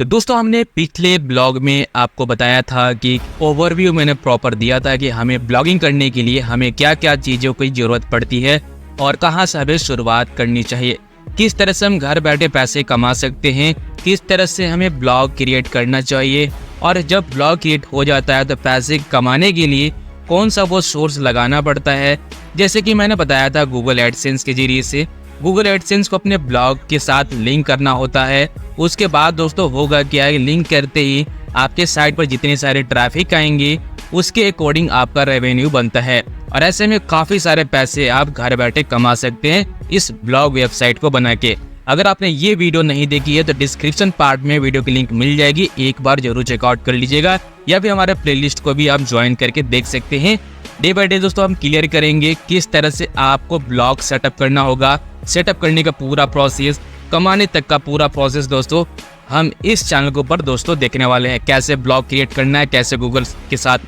तो दोस्तों हमने पिछले ब्लॉग में आपको बताया था कि ओवरव्यू मैंने प्रॉपर दिया था कि हमें ब्लॉगिंग करने के लिए हमें क्या क्या चीज़ों की ज़रूरत पड़ती है और कहाँ से हमें शुरुआत करनी चाहिए, किस तरह से हम घर बैठे पैसे कमा सकते हैं, किस तरह से हमें ब्लॉग क्रिएट करना चाहिए और जब ब्लॉग क्रिएट हो जाता है तो पैसे कमाने के लिए कौन सा वो सोर्स लगाना पड़ता है। जैसे कि मैंने बताया था गूगल एडसेंस के जरिए से गूगल एडसेंस को अपने ब्लॉग के साथ लिंक करना होता है। उसके बाद दोस्तों होगा क्या है, लिंक करते ही आपके साइट पर जितने सारे ट्रैफिक आएंगे उसके अकॉर्डिंग आपका रेवेन्यू बनता है और ऐसे में काफ़ी सारे पैसे आप घर बैठे कमा सकते हैं इस ब्लॉग वेबसाइट को बना के। अगर आपने ये वीडियो नहीं देखी है तो डिस्क्रिप्शन पार्ट में वीडियो की लिंक मिल जाएगी, एक बार जरूर चेकआउट कर लीजिएगा या फिर हमारे प्लेलिस्ट को भी आप ज्वाइन करके देख सकते हैं। डे बाय डे दोस्तों हम क्लियर करेंगे किस तरह से आपको ब्लॉग सेटअप करना होगा, सेटअप करने का पूरा प्रोसेस, कमाने तक का पूरा प्रोसेस दोस्तों हम इस चैनल के ऊपर दोस्तों देखने वाले हैं। कैसे ब्लॉग क्रिएट करना है, कैसे गूगल के साथ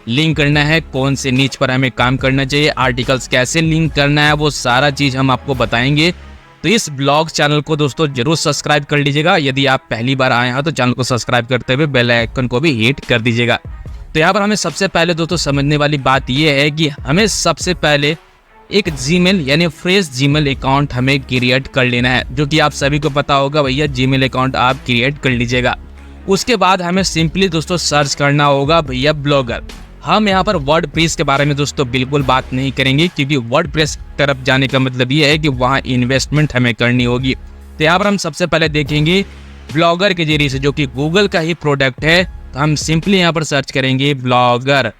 लिंक करना है, कौन से नीच पर हमें काम करना चाहिए, आर्टिकल्स कैसे लिंक करना है, वो सारा चीज़ हम आपको बताएंगे। तो इस ब्लॉग चैनल को दोस्तों जरूर सब्सक्राइब कर लीजिएगा। यदि आप पहली बार आए हैं तो चैनल को सब्सक्राइब करते हुए बेल आइकन को भी हिट कर दीजिएगा। तो यहाँ पर हमें सबसे पहले दोस्तों समझने वाली बात यह है कि हमें सबसे पहले एक जीमेल यानी फ्रेश जीमेल अकाउंट हमें क्रिएट कर लेना है, जो कि आप सभी को पता होगा भैया जीमेल अकाउंट आप क्रिएट कर लीजिएगा। उसके बाद हमें सिंपली दोस्तों सर्च करना होगा भैया ब्लॉगर। हम यहाँ पर वर्डप्रेस के बारे में दोस्तों बिल्कुल बात नहीं करेंगे क्योंकि वर्डप्रेस तरफ जाने का मतलब ये है कि वहाँ इन्वेस्टमेंट हमें करनी होगी। तो यहाँ पर हम सबसे पहले देखेंगे ब्लॉगर के जरिए से, जो कि गूगल का ही प्रोडक्ट है। तो हम सिंपली यहाँ पर सर्च करेंगे ब्लॉगर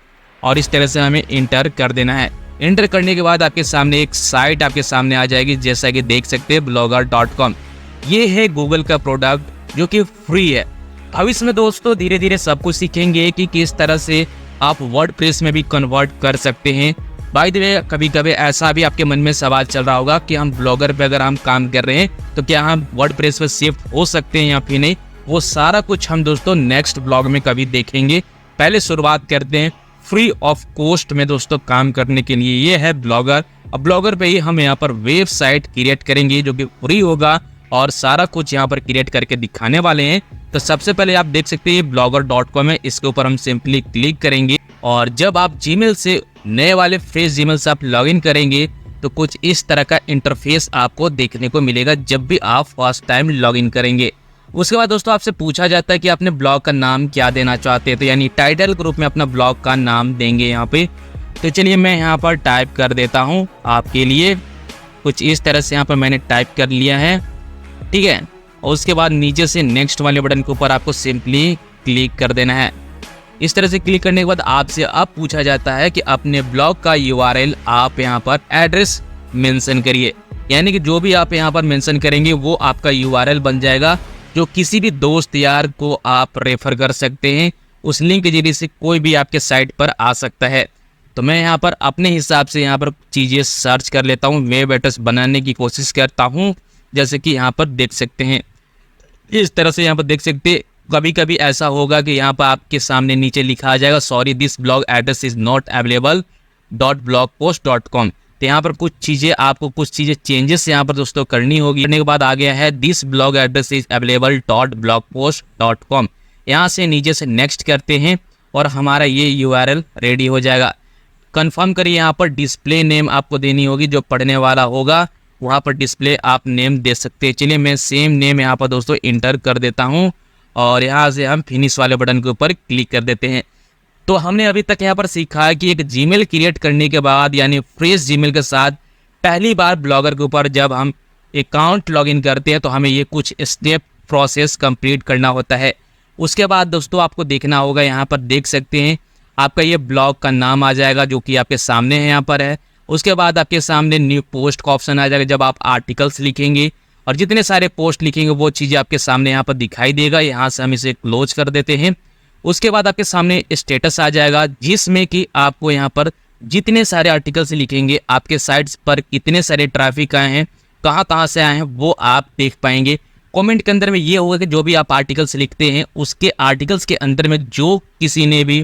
और इस तरह से हमें इंटर कर देना है। इंटर करने के बाद आपके सामने एक साइट आपके सामने आ जाएगी, जैसा कि देख सकते हैं blogger.com। ये है गूगल का प्रोडक्ट जो कि फ्री है। अब इसमें दोस्तों धीरे धीरे सब कुछ सीखेंगे कि किस तरह से आप वर्डप्रेस में भी कन्वर्ट कर सकते हैं। बाय द वे कभी कभी ऐसा भी आपके मन में सवाल चल रहा होगा कि हम ब्लॉगर पे अगर हम काम कर रहे हैं तो क्या हम वर्डप्रेस पे शिफ्ट हो सकते हैं या फिर नहीं। वो सारा कुछ हम दोस्तों नेक्स्ट ब्लॉग में कभी देखेंगे। पहले शुरुआत करते हैं फ्री ऑफ कॉस्ट में दोस्तों काम करने के लिए। ये है ब्लॉगर। अब ब्लॉगर पे ही हम यहाँ पर वेबसाइट क्रिएट करेंगे जो कि फ्री होगा और सारा कुछ यहाँ पर क्रिएट करके दिखाने वाले हैं। तो सबसे पहले आप देख सकते हैं blogger.com है, इसके ऊपर हम सिंपली क्लिक करेंगे और जब आप जीमेल से नए वाले फ्रेश जीमेल से आप लॉगिन करेंगे तो कुछ इस तरह का इंटरफेस आपको देखने को मिलेगा जब भी आप फर्स्ट टाइम लॉगिन करेंगे। उसके बाद दोस्तों आपसे पूछा जाता है कि आपने ब्लॉग का नाम क्या देना चाहते हैं, तो यानी टाइटल ग्रुप में अपना ब्लॉग का नाम देंगे यहाँ पे। तो चलिए मैं यहाँ पर टाइप कर देता हूँ आपके लिए, कुछ इस तरह से यहाँ पर मैंने टाइप कर लिया है, ठीक है। और उसके बाद नीचे से नेक्स्ट वाले बटन के ऊपर आपको सिंपली क्लिक कर देना है। इस तरह से क्लिक करने के बाद आपसे अब पूछा जाता है कि अपने ब्लॉग का URL आप यहाँ पर एड्रेस मेंशन करिए, यानी कि जो भी आप यहाँ पर मेंशन करेंगे वो आपका URL बन जाएगा, जो किसी भी दोस्त यार को आप रेफर कर सकते हैं। उस लिंक के जरिए से कोई भी आपके साइट पर आ सकता है। तो मैं यहाँ पर अपने हिसाब से यहाँ पर चीज़ें सर्च कर लेता हूँ, वेब एड्रेस बनाने की कोशिश करता हूँ, जैसे कि यहाँ पर देख सकते हैं। इस तरह से यहाँ पर देख सकते हैं। कभी कभी ऐसा होगा कि यहाँ पर आपके सामने नीचे लिखा आ जाएगा sorry this blog address is not available .blogpost.com। तो यहाँ पर कुछ चीज़ें आपको कुछ चीज़ें चेंजेस यहाँ पर दोस्तों करनी होगी। करने के बाद आ गया है this blog address is available .blogpost.com। यहाँ से नीचे से नेक्स्ट करते हैं और हमारा ये URL रेडी हो जाएगा। कंफर्म करिए, यहाँ पर डिस्प्ले नेम आपको देनी होगी, जो पढ़ने वाला होगा वहाँ पर डिस्प्ले आप नेम दे सकते हैं। चलिए मैं सेम नेम यहाँ पर दोस्तों इंटर कर देता हूँ और यहाँ से हम फिनिश वाले बटन के ऊपर क्लिक कर देते हैं। तो हमने अभी तक यहाँ पर सीखा है कि एक जीमेल क्रिएट करने के बाद यानी फ्रेश जीमेल के साथ पहली बार ब्लॉगर के ऊपर जब हम अकाउंट लॉगिन करते हैं तो हमें ये कुछ स्टेप प्रोसेस कंप्लीट करना होता है। उसके बाद दोस्तों आपको देखना होगा, यहाँ पर देख सकते हैं आपका ये ब्लॉग का नाम आ जाएगा जो कि आपके सामने है यहाँ पर है। उसके बाद आपके सामने न्यू पोस्ट का ऑप्शन आ जाएगा। जब आप आर्टिकल्स लिखेंगे और जितने सारे पोस्ट लिखेंगे वो चीज़ें आपके सामने यहाँ पर दिखाई देगा। यहाँ से हम इसे क्लोज कर देते हैं। उसके बाद आपके सामने स्टेटस आ जाएगा, जिसमें कि आपको यहाँ पर जितने सारे आर्टिकल्स लिखेंगे, आपके साइट्स पर कितने सारे ट्रैफिक आए हैं, कहाँ से आए हैं, वो आप देख पाएंगे। कमेंट के अंदर में ये होगा कि जो भी आप आर्टिकल्स लिखते हैं उसके आर्टिकल्स के अंदर में जो किसी ने भी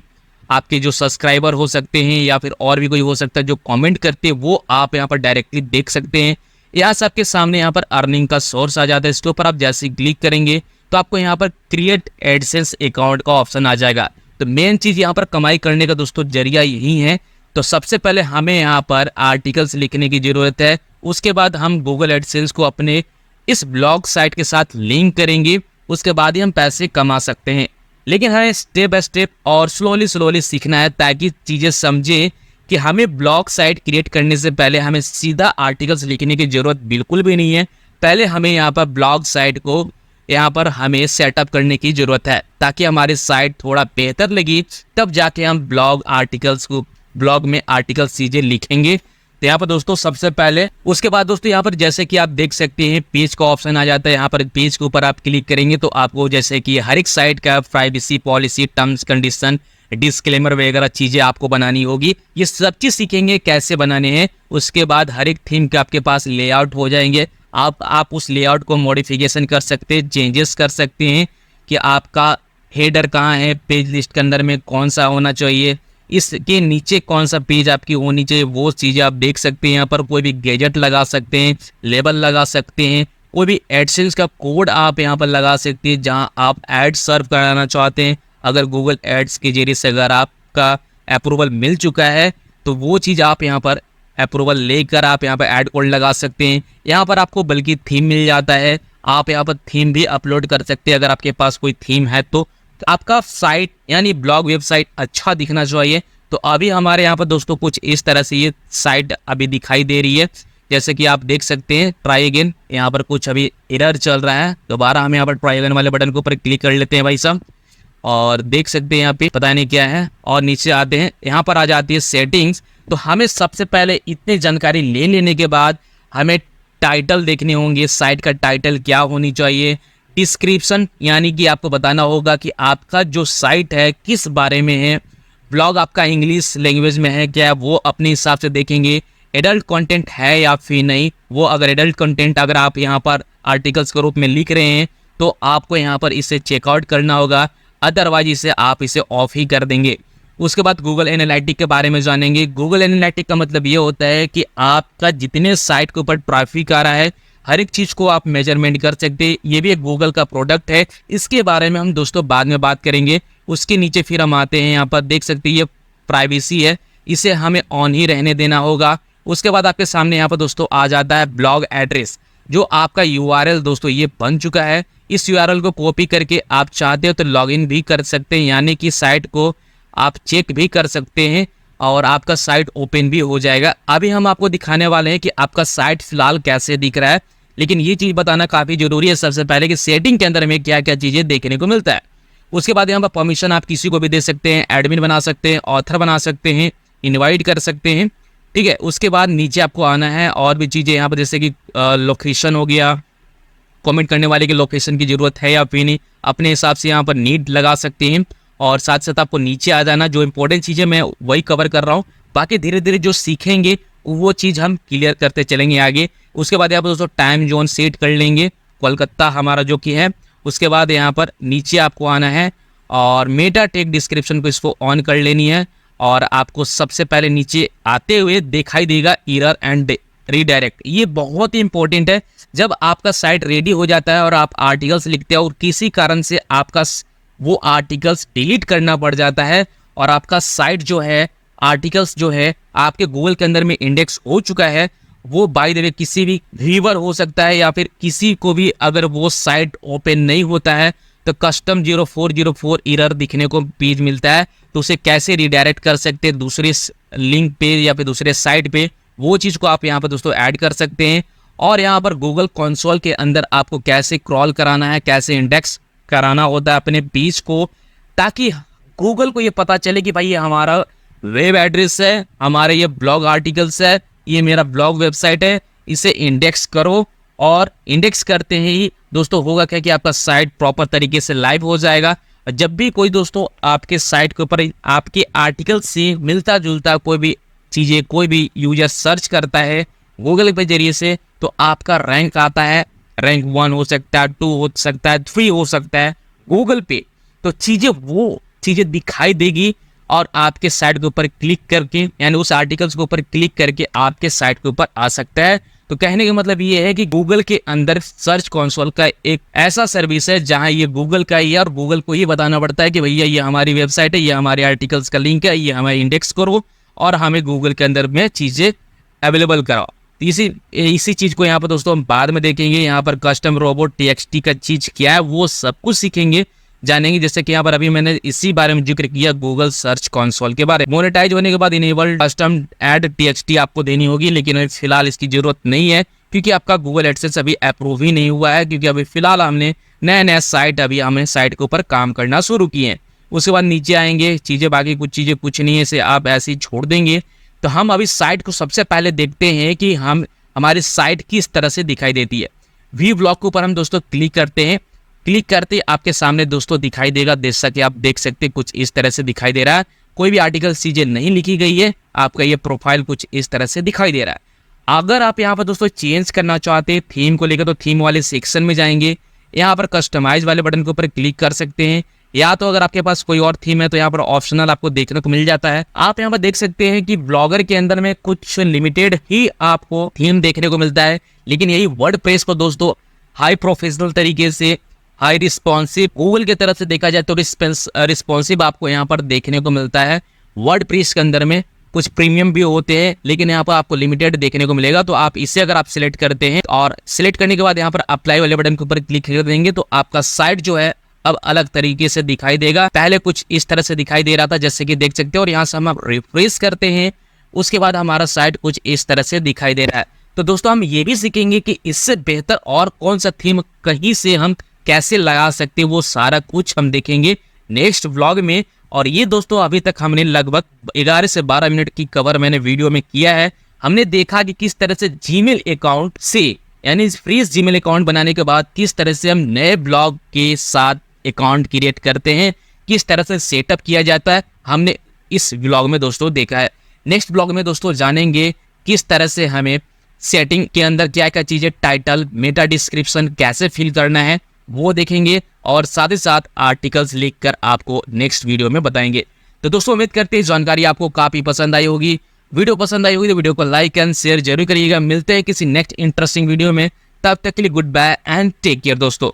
आपके जो सब्सक्राइबर हो सकते हैं या फिर और भी कोई हो सकता है जो कमेंट करते हैं, वो आप यहाँ पर डायरेक्टली देख सकते हैं। यहाँ से आपके सामने यहाँ पर अर्निंग का सोर्स आ जाता है। इसके ऊपर आप जैसे क्लिक करेंगे तो आपको यहाँ पर क्रिएट एडसेंस अकाउंट का ऑप्शन आ जाएगा। तो मेन चीज़ यहाँ पर कमाई करने का दोस्तों जरिया यही है। तो सबसे पहले हमें यहाँ पर आर्टिकल्स लिखने की ज़रूरत है। उसके बाद हम गूगल एडसेंस को अपने इस ब्लॉग साइट के साथ लिंक करेंगे, उसके बाद ही हम पैसे कमा सकते हैं। लेकिन हमें स्टेप बाय स्टेप और स्लोली सीखना है, ताकि चीज़ें समझें कि हमें ब्लॉग साइट क्रिएट करने से पहले हमें सीधा आर्टिकल्स लिखने की ज़रूरत बिल्कुल भी नहीं है। पहले हमें यहाँ पर ब्लॉग साइट को यहाँ पर हमें सेटअप करने की ज़रूरत है, ताकि हमारी साइट थोड़ा बेहतर लगी, तब जाके हम ब्लॉग में आर्टिकल्स चीज़ें लिखेंगे। तो यहाँ पर दोस्तों सबसे पहले, उसके बाद दोस्तों यहाँ पर जैसे कि आप देख सकते हैं पेज का ऑप्शन आ जाता है। यहाँ पर पेज के ऊपर आप क्लिक करेंगे तो आपको जैसे कि हर एक साइट का privacy policy, terms condition, disclaimer वगैरह चीज़ें आपको बनानी होगी। ये सब चीज़ सीखेंगे कैसे बनाने हैं। उसके बाद हर एक थीम के आपके पास लेआउट हो जाएंगे। आप उस लेआउट को मॉडिफिकेशन कर सकते हैं, चेंजेस कर सकते हैं कि आपका हेडर कहाँ है, पेज लिस्ट के अंदर में कौन सा होना चाहिए, इसके नीचे कौन सा पेज आपकी होनी चाहिए, वो चीज़ें आप देख सकते हैं। यहाँ पर कोई भी गैजेट लगा सकते हैं, लेबल लगा सकते हैं, कोई भी एडसेंस का कोड आप यहाँ पर लगा सकते हैं जहाँ आप ऐड सर्व कराना चाहते हैं। अगर गूगल एड्स के जरिए से अगर आपका अप्रूवल मिल चुका है तो वो चीज़ आप यहाँ पर अप्रूवल लेकर आप यहाँ पर ऐड कोड लगा सकते हैं। यहाँ पर आपको बल्कि थीम मिल जाता है, आप यहाँ पर थीम भी अपलोड कर सकते हैं अगर आपके पास कोई थीम है तो। आपका साइट यानी ब्लॉग वेबसाइट अच्छा दिखना चाहिए। तो अभी हमारे यहाँ पर दोस्तों कुछ इस तरह से ये साइट अभी दिखाई दे रही है, जैसे कि आप देख सकते हैं। ट्राई अगेन, यहाँ पर कुछ अभी एरर चल रहा है। दोबारा हम यहाँ पर ट्राई अगेन वाले बटन के ऊपर क्लिक कर लेते हैं भाई साहब, और देख सकते हैं यहाँ पे पता नहीं क्या है, और नीचे आते हैं, यहाँ पर आ जाती है सेटिंग्स। तो हमें सबसे पहले इतनी जानकारी ले लेने के बाद हमें टाइटल देखने होंगे, साइट का टाइटल क्या होनी चाहिए, डिस्क्रिप्शन यानी कि आपको बताना होगा कि आपका जो साइट है किस बारे में है, ब्लॉग आपका इंग्लिश लैंग्वेज में है क्या, वो अपने हिसाब से देखेंगे। एडल्ट कंटेंट है या फिर नहीं, वो अगर एडल्ट कंटेंट अगर आप यहाँ पर आर्टिकल्स के रूप में लिख रहे हैं तो आपको यहाँ पर इसे चेकआउट करना होगा, अदरवाइज इसे आप इसे ऑफ ही कर देंगे। उसके बाद गूगल एनालिटिक के बारे में जानेंगे। गूगल एनालिटिक का मतलब ये होता है कि आपका जितने साइट के ऊपर ट्रैफिक आ रहा है हर एक चीज़ को आप मेजरमेंट कर सकते हैं। ये भी एक गूगल का प्रोडक्ट है, इसके बारे में हम दोस्तों बाद में बात करेंगे। उसके नीचे फिर हम आते हैं, यहाँ पर देख सकते हैं ये प्राइवेसी है, इसे हमें ऑन ही रहने देना होगा। उसके बाद आपके सामने यहाँ पर दोस्तों आ जाता है ब्लॉग एड्रेस, जो आपका URL दोस्तों ये बन चुका है। इस URL को कॉपी करके आप चाहते हो तो लॉगिन भी कर सकते हैं, यानी कि साइट को आप चेक भी कर सकते हैं और आपका साइट ओपन भी हो जाएगा। अभी हम आपको दिखाने वाले हैं कि आपका साइट फिलहाल कैसे दिख रहा है, लेकिन ये चीज़ बताना काफ़ी ज़रूरी है सबसे पहले कि सेटिंग के अंदर में क्या क्या चीज़ें देखने को मिलता है। उसके बाद यहाँ पर परमिशन आप किसी को भी दे सकते हैं, एडमिन बना सकते हैं, ऑथर बना सकते हैं, इनवाइट कर सकते हैं, ठीक है। उसके बाद नीचे आपको आना है और भी चीज़ें यहाँ पर, जैसे कि लोकेशन हो गया, कमेंट करने वाले की लोकेशन की ज़रूरत है या फिर नहीं, अपने हिसाब से यहाँ पर नीड लगा सकते हैं। और साथ साथ आपको नीचे आ जाना, जो इंपॉर्टेंट चीज़ें मैं वही कवर कर रहा हूँ, बाकी धीरे धीरे जो सीखेंगे वो चीज़ हम क्लियर करते चलेंगे आगे। उसके बाद यहाँ पर दोस्तों टाइम जोन सेट कर लेंगे, कोलकाता हमारा जो कि है। उसके बाद यहाँ पर नीचे आपको आना है और मेटा टेक डिस्क्रिप्शन को इसको ऑन कर लेनी है, और आपको सबसे पहले नीचे आते हुए दिखाई देगा एरर एंड रीडायरेक्ट। ये बहुत ही इंपॉर्टेंट है। जब आपका साइट रेडी हो जाता है और आप आर्टिकल्स लिखते हैं और किसी कारण से आपका वो आर्टिकल्स डिलीट करना पड़ जाता है और आपका साइट जो है, आर्टिकल्स जो है आपके गूगल के अंदर में इंडेक्स हो चुका है, वो बाय द वे किसी भी व्यूअर हो सकता है या फिर किसी को भी अगर वो साइट ओपन नहीं होता है तो कस्टम 0404 एरर दिखने को पेज मिलता है। तो उसे कैसे रिडायरेक्ट कर सकते हैं दूसरे लिंक पे या फिर दूसरे साइट पे, वो चीज़ को आप यहाँ पर दोस्तों ऐड कर सकते हैं। और यहाँ पर गूगल कंसोल के अंदर आपको कैसे क्रॉल कराना है, कैसे इंडेक्स कराना होता है अपने पेज को, ताकि गूगल को ये पता चले कि भाई ये हमारा वेब एड्रेस है, हमारे ये ब्लॉग आर्टिकल्स है, ये मेरा ब्लॉग वेबसाइट है, इसे इंडेक्स करो। और इंडेक्स करते ही दोस्तों होगा क्या कि आपका साइट प्रॉपर तरीके से लाइव हो जाएगा। जब भी कोई दोस्तों आपके साइट के ऊपर आपके आर्टिकल से मिलता जुलता कोई भी चीज़ें कोई भी यूजर सर्च करता है गूगल के जरिए से, तो आपका रैंक आता है, रैंक 1 हो सकता है, 2 हो सकता है, 3 हो सकता है गूगल पे। तो वो चीज़ें दिखाई देगी और आपके साइट के ऊपर क्लिक करके, यानी उस आर्टिकल्स के ऊपर क्लिक करके आपके साइट के ऊपर आ सकता है। तो कहने का मतलब ये है कि गूगल के अंदर सर्च कंसोल का एक ऐसा सर्विस है जहां ये गूगल का ही है और गूगल को ही बताना पड़ता है कि भैया ये हमारी वेबसाइट है, ये हमारे आर्टिकल्स का लिंक है, ये हमारे इंडेक्स करो और हमें गूगल के अंदर में चीज़ें अवेलेबल कराओ। इसी चीज़ को यहाँ पर दोस्तों हम बाद में देखेंगे। यहाँ पर कस्टम रोबोट TXT का चीज़ क्या है वो सब कुछ सीखेंगे, जानेंगे। जैसे कि यहाँ पर अभी मैंने इसी बारे में जिक्र किया गूगल सर्च कंसोल के बारे में। मोनेटाइज होने के बाद इनेबल कस्टम ऐड TXT आपको देनी होगी, लेकिन फिलहाल इसकी जरूरत नहीं है क्योंकि आपका गूगल एडसेंस अभी अप्रूव ही नहीं हुआ है, क्योंकि अभी फिलहाल हमने नया साइट के ऊपर काम करना शुरू किए हैं। उसके बाद नीचे आएंगे, चीज़ें बाकी कुछ चीज़ें कुछ नहीं है, इसे आप ऐसे ही छोड़ देंगे। तो हम अभी साइट को सबसे पहले देखते हैं कि हमारी साइट किस तरह से दिखाई देती है। वी ब्लॉग के ऊपर हम दोस्तों क्लिक करते हैं। क्लिक करते आपके सामने दोस्तों दिखाई देगा, जैसा कि आप देख सकते हैं कुछ इस तरह से दिखाई दे रहा है। कोई भी आर्टिकल चीज़ें नहीं लिखी गई है, आपका ये प्रोफाइल कुछ इस तरह से दिखाई दे रहा है। अगर आप यहाँ पर दोस्तों चेंज करना चाहते हैं थीम को लेकर, तो थीम वाले सेक्शन में जाएंगे, यहाँ पर कस्टमाइज वाले बटन के ऊपर क्लिक कर सकते हैं, या तो अगर आपके पास कोई और थीम है तो यहाँ पर ऑप्शनल आपको देखने को मिल जाता है। आप यहाँ पर देख सकते हैं कि ब्लॉगर के अंदर में कुछ लिमिटेड ही आपको थीम देखने को मिलता है, लेकिन यही वर्डप्रेस को दोस्तों हाई प्रोफेशनल तरीके से, हाई रिस्पॉन्सिव, गूगल की तरफ से देखा जाए तो रिस्पॉन्सिव आपको यहाँ पर देखने को मिलता है। वर्डप्रेस के अंदर में कुछ प्रीमियम भी होते हैं, लेकिन यहाँ पर आपको लिमिटेड देखने को मिलेगा। तो आप इसे अगर आप सिलेक्ट करते हैं और सिलेक्ट करने के बाद यहाँ पर अप्लाई वाले बटन के ऊपर क्लिक कर देंगे तो आपका साइट जो है अब अलग तरीके से दिखाई देगा। पहले कुछ इस तरह से दिखाई दे रहा था, जैसे कि देख सकते हैं, और यहाँ से हम रिफ्रेश करते हैं, उसके बाद हमारा साइट कुछ इस तरह से दिखाई दे रहा है। तो दोस्तों हम ये भी सीखेंगे कि इससे बेहतर और कौन सा थीम कहीं से हम कैसे लगा सकते हैं, वो सारा कुछ हम देखेंगे नेक्स्ट व्लॉग में। और ये दोस्तों अभी तक हमने लगभग 11 से 12 मिनट की कवर मैंने वीडियो में किया है। हमने देखा कि किस तरह से जीमेल अकाउंट से, यानी फ्री जीमेल अकाउंट बनाने के बाद किस तरह से हम नए ब्लॉग के साथ अकाउंट क्रिएट करते हैं, किस तरह से सेटअप किया जाता है, हमने इस ब्लॉग में दोस्तों देखा है। नेक्स्ट ब्लॉग में दोस्तों जानेंगे किस तरह से हमें सेटिंग के अंदर क्या क्या चीज़ें, टाइटल, मेटा डिस्क्रिप्शन कैसे फिल करना है वो देखेंगे, और साथ ही साथ आर्टिकल्स लिखकर आपको नेक्स्ट वीडियो में बताएंगे। तो दोस्तों उम्मीद करते हैं जानकारी आपको काफ़ी पसंद आई होगी। वीडियो पसंद आई होगी तो वीडियो को लाइक एंड शेयर जरूर करिएगा। मिलते हैं किसी नेक्स्ट इंटरेस्टिंग वीडियो में, तब तक के लिए goodbye and take care दोस्तों।